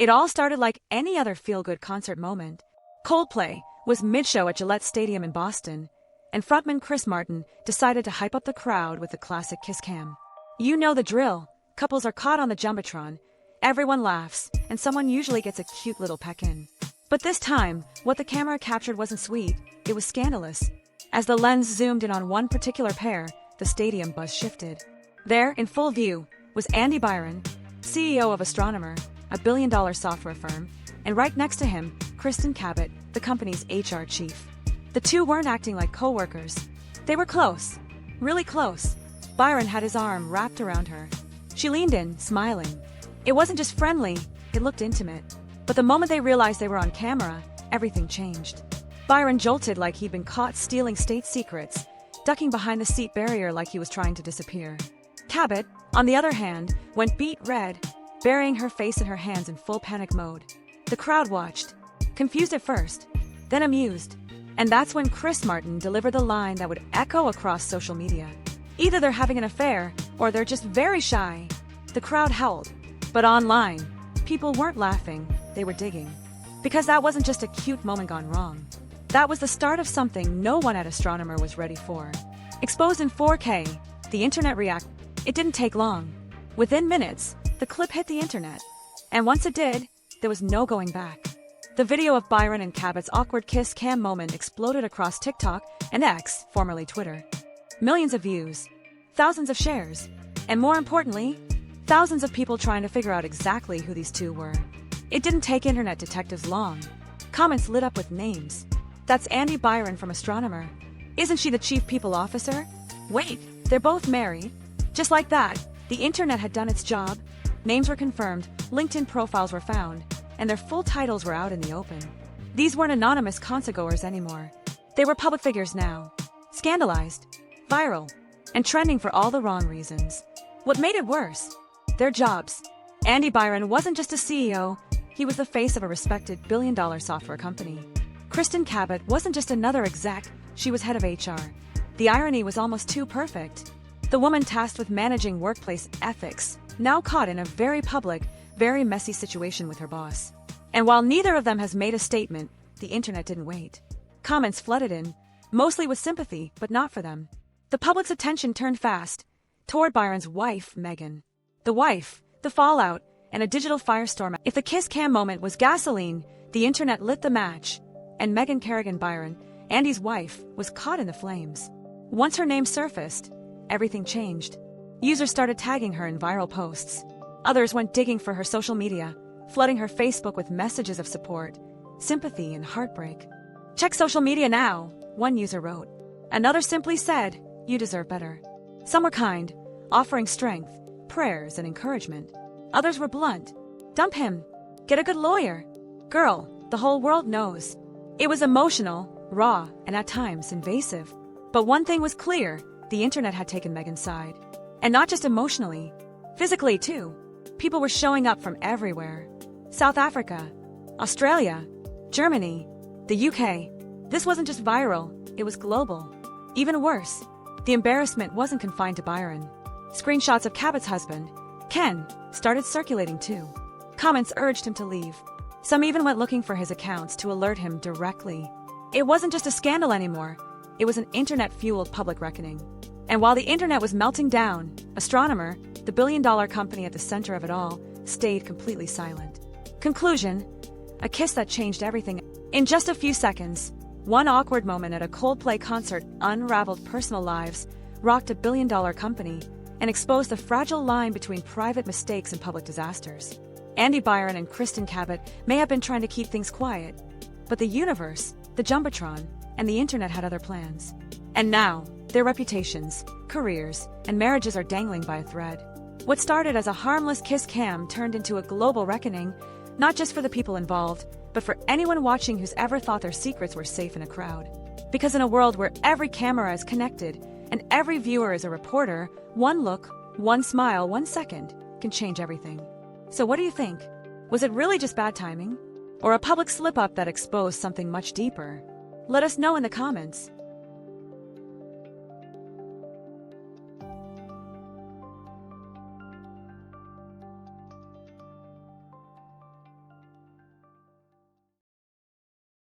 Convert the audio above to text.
It all started like any other feel-good concert moment. Coldplay was mid-show at Gillette Stadium in Boston, and frontman Chris Martin decided to hype up the crowd with the classic kiss cam. You know the drill. Couples are caught on the jumbotron, everyone laughs, and someone usually gets a cute little peck in. But this time, what the camera captured wasn't sweet, it was scandalous. As the lens zoomed in on one particular pair, the stadium buzz shifted. There, in full view, was Andy Bryon, CEO of Astronomer, a billion-dollar software firm, and right next to him, Kristin Cabot, the company's HR chief. The two weren't acting like co-workers. They were close. Really close. Bryon had his arm wrapped around her. She leaned in, smiling. It wasn't just friendly, it looked intimate. But the moment they realized they were on camera, everything changed. Bryon jolted like he'd been caught stealing state secrets, ducking behind the seat barrier like he was trying to disappear. Cabot, on the other hand, went beet red, burying her face in her hands in full panic mode. The crowd watched, confused at first, then amused. And that's when Chris Martin delivered the line that would echo across social media. Either they're having an affair, or they're just very shy. The crowd howled. But online, people weren't laughing, they were digging. Because that wasn't just a cute moment gone wrong. That was the start of something no one at Astronomer was ready for. Exposed in 4K, the internet reacted. It didn't take long. Within minutes, the clip hit the internet. And once it did, there was no going back. The video of Bryon and Cabot's awkward kiss cam moment exploded across TikTok and X, formerly Twitter. Millions of views, thousands of shares, and more importantly, thousands of people trying to figure out exactly who these two were. It didn't take internet detectives long. Comments lit up with names. That's Andy Bryon from Astronomer. Isn't she the chief people officer? Wait, they're both married. Just like that, the internet had done its job. Names were confirmed, LinkedIn profiles were found, and their full titles were out in the open. These weren't anonymous concertgoers anymore. They were public figures now. Scandalized, viral, and trending for all the wrong reasons. What made it worse? Their jobs. Andy Bryon wasn't just a CEO, he was the face of a respected billion-dollar software company. Kristin Cabot wasn't just another exec, she was head of HR. The irony was almost too perfect. The woman tasked with managing workplace ethics, now caught in a very public, very messy situation with her boss. And while neither of them has made a statement, the internet didn't wait. Comments flooded in, mostly with sympathy, but not for them. The public's attention turned fast, toward Bryon's wife, Megan. The wife, the fallout, and a digital firestorm. If the kiss cam moment was gasoline, the internet lit the match, and Megan Kerrigan Bryon, Andy's wife, was caught in the flames. Once her name surfaced, everything changed. Users started tagging her in viral posts. Others went digging for her social media, flooding her Facebook with messages of support, sympathy, and heartbreak. "Check social media now," one user wrote. Another simply said, "You deserve better." Some were kind, offering strength, prayers, and encouragement. Others were blunt. "Dump him. Get a good lawyer. Girl, the whole world knows." It was emotional, raw, and at times invasive. But one thing was clear, the internet had taken Megan's side. And not just emotionally, physically too. People were showing up from everywhere. South Africa, Australia, Germany, the UK. This wasn't just viral, it was global. Even worse, the embarrassment wasn't confined to Bryon. Screenshots of Cabot's husband, Ken, started circulating too. Comments urged him to leave. Some even went looking for his accounts to alert him directly. It wasn't just a scandal anymore, it was an internet-fueled public reckoning. And while the internet was melting down, Astronomer, the billion-dollar company at the center of it all, stayed completely silent. Conclusion: a kiss that changed everything. In just a few seconds, one awkward moment at a Coldplay concert unraveled personal lives, rocked a billion-dollar company, and exposed the fragile line between private mistakes and public disasters. Andy Bryon and Kristin Cabot may have been trying to keep things quiet, but the universe, the jumbotron, and the internet had other plans. And now, their reputations, careers, and marriages are dangling by a thread. What started as a harmless kiss cam turned into a global reckoning, not just for the people involved, but for anyone watching who's ever thought their secrets were safe in a crowd. Because in a world where every camera is connected and every viewer is a reporter, one look, one smile, 1 second can change everything. So what do you think? Was it really just bad timing? Or a public slip-up that exposed something much deeper? Let us know in the comments.